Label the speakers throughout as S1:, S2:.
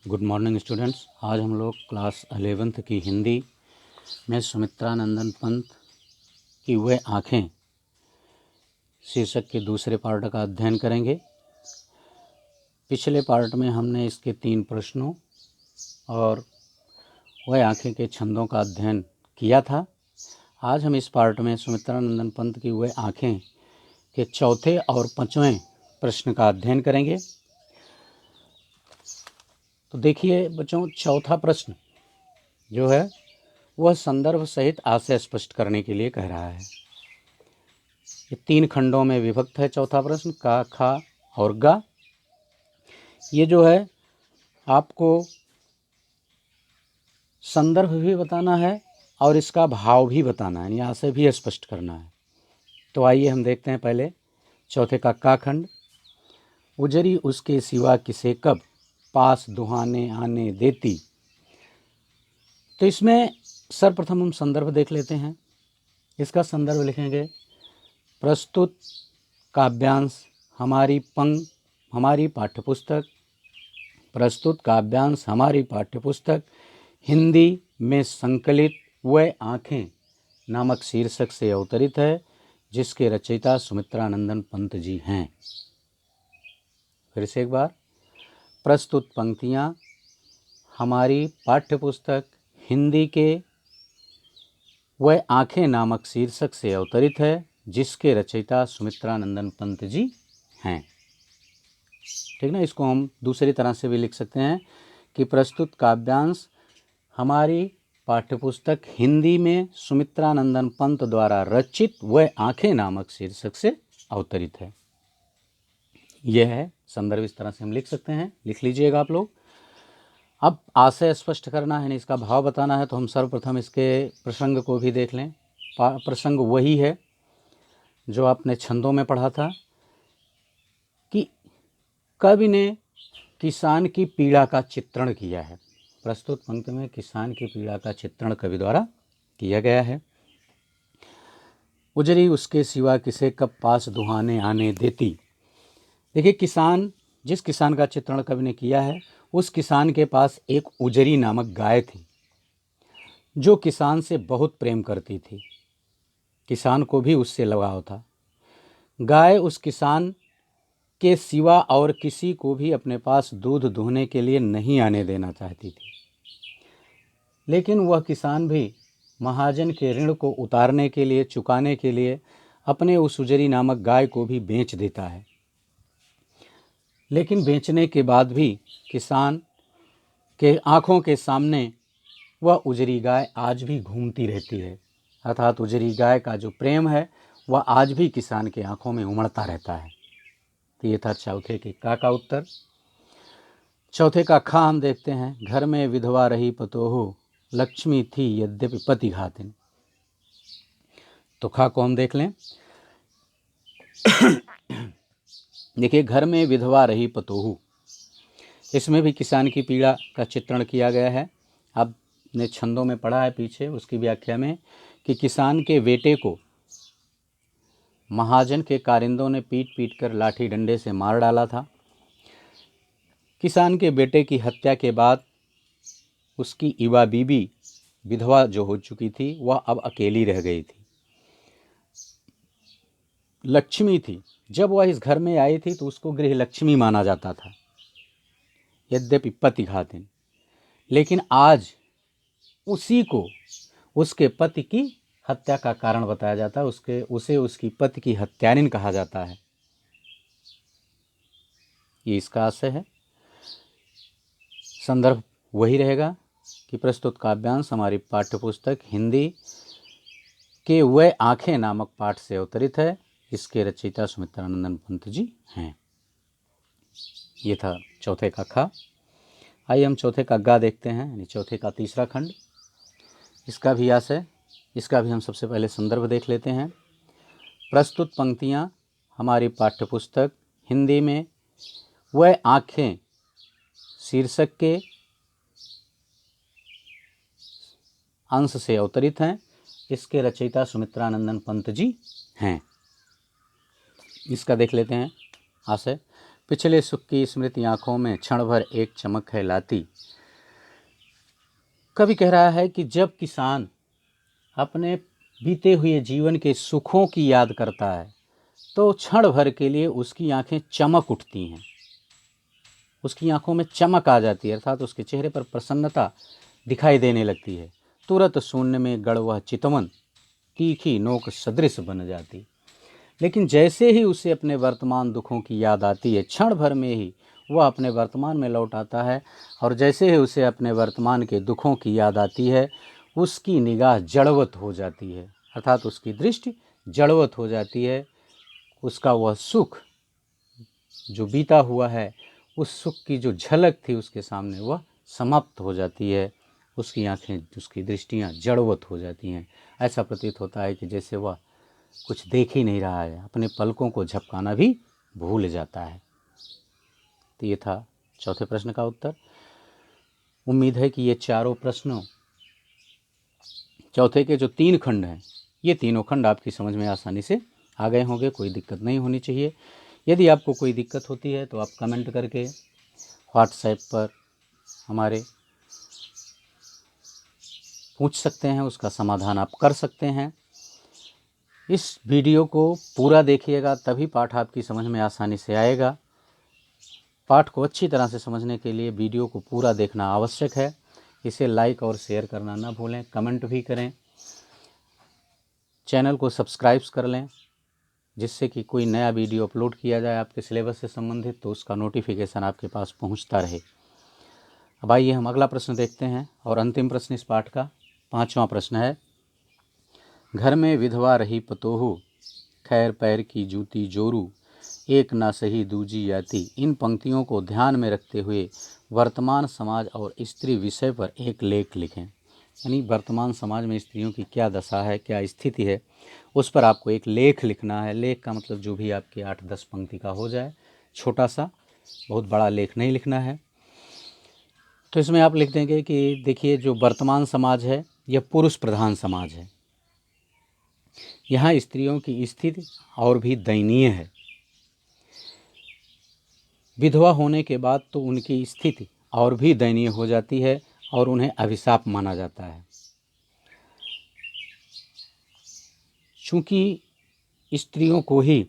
S1: Good morning students. आज हम लोग क्लास 11th की हिंदी में सुमित्रा नंदन पंत की वह आँखें शीर्षक के दूसरे पार्ट का अध्ययन करेंगे। पिछले पार्ट में हमने इसके 3 प्रश्नों और वह आँखें के छंदों का अध्ययन किया था। आज हम इस पार्ट में सुमित्रा नंदन पंत की वह आँखें के चौथे और 5वें प्रश्न का अध्ययन करेंगे। तो देखिए बच्चों, चौथा प्रश्न जो है वह संदर्भ सहित आशय स्पष्ट करने के लिए कह रहा है। ये 3 खंडों में विभक्त है। चौथा प्रश्न का, खा और गा। ये जो है आपको संदर्भ भी बताना है और इसका भाव भी बताना है, यानी आशय भी स्पष्ट करना है। तो आइए हम देखते हैं पहले चौथे का खंड। उजरी उसके सिवा किसे कब, पास दुहाने आने देती। तो इसमें सर्वप्रथम हम संदर्भ देख लेते हैं। इसका संदर्भ लिखेंगे प्रस्तुत काव्यांश हमारी पाठ्यपुस्तक। प्रस्तुत काव्यांश हमारी पाठ्यपुस्तक हिंदी में संकलित वह आँखें नामक शीर्षक से अवतरित है, जिसके रचयिता सुमित्रा नंदन पंत जी हैं। फिर से एक बार, प्रस्तुत पंक्तियाँ हमारी पाठ्यपुस्तक हिंदी के वह आँखें नामक शीर्षक से अवतरित है, जिसके रचयिता सुमित्रा नंदन पंत जी हैं। ठीक ना। इसको हम दूसरी तरह से भी लिख सकते हैं कि प्रस्तुत काव्यांश हमारी पाठ्यपुस्तक हिंदी में सुमित्रा नंदन पंत द्वारा रचित वह आँखें नामक शीर्षक से अवतरित है। यह है संदर्भ। इस तरह से हम लिख सकते हैं, लिख लीजिएगा आप लोग। अब आशय स्पष्ट करना है, इसका भाव बताना है, तो हम सर्वप्रथम इसके प्रसंग को भी देख लें। प्रसंग वही है जो आपने छंदों में पढ़ा था कि कवि ने किसान की पीड़ा का चित्रण किया है। प्रस्तुत पंक्ति में किसान की पीड़ा का चित्रण कवि द्वारा किया गया है। उजरी उसके सिवा किसे कब पास दुहाने आने देती। देखिए, जिस किसान का चित्रण कवि ने किया है, उस किसान के पास एक उजरी नामक गाय थी, जो किसान से बहुत प्रेम करती थी। किसान को भी उससे लगाव था। गाय उस किसान के सिवा और किसी को भी अपने पास दूध दूहने के लिए नहीं आने देना चाहती थी। लेकिन वह किसान भी महाजन के ऋण को उतारने के लिए, चुकाने के लिए अपने उस उजरी नामक गाय को भी बेच देता है। लेकिन बेचने के बाद भी किसान के आँखों के सामने वह उजरी गाय आज भी घूमती रहती है। अर्थात उजरी गाय का जो प्रेम है वह आज भी किसान के आँखों में उमड़ता रहता है। तो ये था चौथे के का उत्तर। चौथे का खा हम देखते हैं। घर में विधवा रही पतोहू, लक्ष्मी थी यद्यपि पति घातिन। तो खा को हम देख लें। देखिए, घर में विधवा रही पतोहू, इसमें भी किसान की पीड़ा का चित्रण किया गया है। आपने छंदों में पढ़ा है पीछे, उसकी व्याख्या में, कि किसान के बेटे को महाजन के कारिंदों ने पीट पीट कर लाठी डंडे से मार डाला था। किसान के बेटे की हत्या के बाद उसकी युवा बीबी, विधवा जो हो चुकी थी, वह अब अकेली रह गई थी। लक्ष्मी थी। जब वह इस घर में आई थी तो उसको गृह लक्ष्मी माना जाता था, यद्यपि पति घातिन। लेकिन आज उसी को उसके पति की हत्या का कारण बताया जाता है। उसे उसकी पति की हत्यारिन कहा जाता है। ये इसका आशय है। संदर्भ वही रहेगा कि प्रस्तुत काव्यांश हमारी पाठ्यपुस्तक हिंदी के वह आँखें नामक पाठ से अवतरित है। इसके रचयिता सुमित्रा नंदन पंत जी हैं। ये था चौथे का खा। आइए हम चौथे का गा देखते हैं, यानी चौथे का तीसरा खंड। इसका भी आशय, इसका भी हम सबसे पहले संदर्भ देख लेते हैं। प्रस्तुत पंक्तियाँ हमारी पाठ्यपुस्तक हिंदी में वह आँखें शीर्षक के अंश से अवतरित हैं। इसके रचयिता सुमित्रा नंदन पंत जी हैं। इसका देख लेते हैं आशय। पिछले सुख की स्मृति आँखों में क्षण भर एक चमक है लाती। कवि कह रहा है कि जब किसान अपने बीते हुए जीवन के सुखों की याद करता है तो क्षण भर के लिए उसकी आंखें चमक उठती हैं, उसकी आंखों में चमक आ जाती है, अर्थात उसके चेहरे पर प्रसन्नता दिखाई देने लगती है। तुरंत शून्य में गड़ वह चितवन तीखी नोक सदृश बन जाती। लेकिन जैसे ही उसे अपने वर्तमान दुखों की याद आती है, क्षण भर में ही वह अपने वर्तमान में लौट आता है, और जैसे ही उसे अपने वर्तमान के दुखों की याद आती है उसकी निगाह जड़वत हो जाती है, अर्थात उसकी दृष्टि जड़वत हो जाती है। उसका वह सुख जो बीता हुआ है, उस सुख की जो झलक थी उसके सामने वह समाप्त हो जाती है, उसकी आंखें, उसकी दृष्टियां जड़वत हो जाती हैं। ऐसा प्रतीत होता है कि जैसे वह कुछ देख ही नहीं रहा है, अपने पलकों को झपकाना भी भूल जाता है। तो ये था चौथे प्रश्न का उत्तर। उम्मीद है कि ये चारों प्रश्नों, चौथे के जो 3 खंड हैं, ये तीनों खंड आपकी समझ में आसानी से आ गए होंगे, कोई दिक्कत नहीं होनी चाहिए। यदि आपको कोई दिक्कत होती है तो आप कमेंट करके व्हाट्सएप पर हमारे पूछ सकते हैं, उसका समाधान आप कर सकते हैं। इस वीडियो को पूरा देखिएगा, तभी पाठ आपकी समझ में आसानी से आएगा। पाठ को अच्छी तरह से समझने के लिए वीडियो को पूरा देखना आवश्यक है। इसे लाइक और शेयर करना ना भूलें, कमेंट भी करें, चैनल को सब्सक्राइब कर लें, जिससे कि कोई नया वीडियो अपलोड किया जाए आपके सिलेबस से संबंधित तो उसका नोटिफिकेशन आपके पास पहुंचता रहे। अब आइए हम अगला प्रश्न देखते हैं, और अंतिम प्रश्न इस पाठ का 5वां प्रश्न है। घर में विधवा रही पतोहू, खैर पैर की जूती जोरू, एक ना सही दूजी याती। इन पंक्तियों को ध्यान में रखते हुए वर्तमान समाज और स्त्री विषय पर एक लेख लिखें। यानी वर्तमान समाज में स्त्रियों की क्या दशा है, क्या स्थिति है, उस पर आपको एक लेख लिखना है। लेख का मतलब जो भी आपके 8-10 पंक्ति का हो जाए, छोटा सा, बहुत बड़ा लेख नहीं लिखना है। तो इसमें आप लिख देंगे कि देखिए, जो वर्तमान समाज है यह पुरुष प्रधान समाज है, यहाँ स्त्रियों की स्थिति और भी दयनीय है। विधवा होने के बाद तो उनकी स्थिति और भी दयनीय हो जाती है और उन्हें अभिशाप माना जाता है। चूँकि स्त्रियों को ही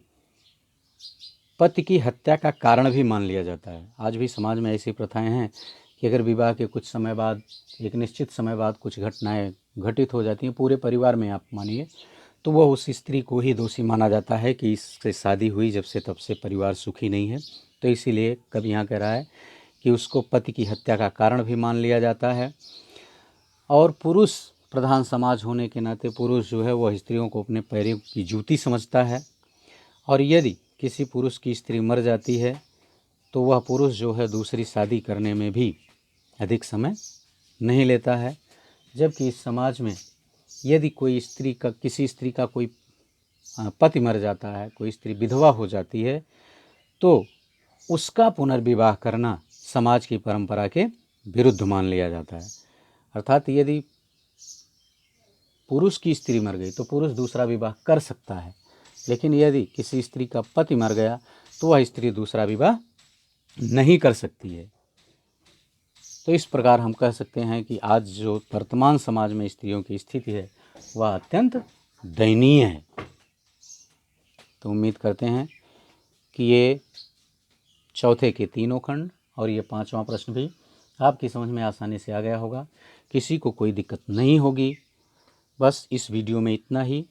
S1: पति की हत्या का कारण भी मान लिया जाता है। आज भी समाज में ऐसी प्रथाएं हैं कि अगर विवाह के कुछ समय बाद, एक निश्चित समय बाद कुछ घटनाएं घटित हो जाती हैं पूरे परिवार में, आप मानिए, तो वह उस स्त्री को ही दोषी माना जाता है कि इससे शादी हुई जब से तब से परिवार सुखी नहीं है। तो इसीलिए कवि यहाँ कह रहा है कि उसको पति की हत्या का कारण भी मान लिया जाता है। और पुरुष प्रधान समाज होने के नाते पुरुष जो है वह स्त्रियों को अपने पैरों की जूती समझता है, और यदि किसी पुरुष की स्त्री मर जाती है तो वह पुरुष जो है दूसरी शादी करने में भी अधिक समय नहीं लेता है। जबकि इस समाज में यदि कोई स्त्री का, किसी स्त्री का कोई पति मर जाता है, कोई स्त्री विधवा हो जाती है, तो उसका पुनर्विवाह करना समाज की परंपरा के विरुद्ध मान लिया जाता है। अर्थात यदि पुरुष की स्त्री मर गई तो पुरुष दूसरा विवाह कर सकता है, लेकिन यदि किसी स्त्री का पति मर गया तो वह स्त्री दूसरा विवाह नहीं कर सकती है। तो इस प्रकार हम कह सकते हैं कि आज जो वर्तमान समाज में स्त्रियों की स्थिति है वह अत्यंत दयनीय है। तो उम्मीद करते हैं कि ये चौथे के 3 खंड और ये 5वां प्रश्न भी आपकी समझ में आसानी से आ गया होगा, किसी को कोई दिक्कत नहीं होगी। बस इस वीडियो में इतना ही।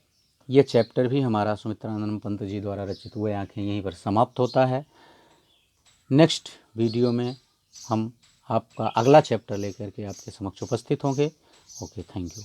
S1: ये चैप्टर भी हमारा सुमित्रानंद पंत जी द्वारा रचित हुए आँखें यहीं पर समाप्त होता है। नेक्स्ट वीडियो में हम आपका अगला चैप्टर लेकर के आपके समक्ष उपस्थित होंगे। Okay, thank you.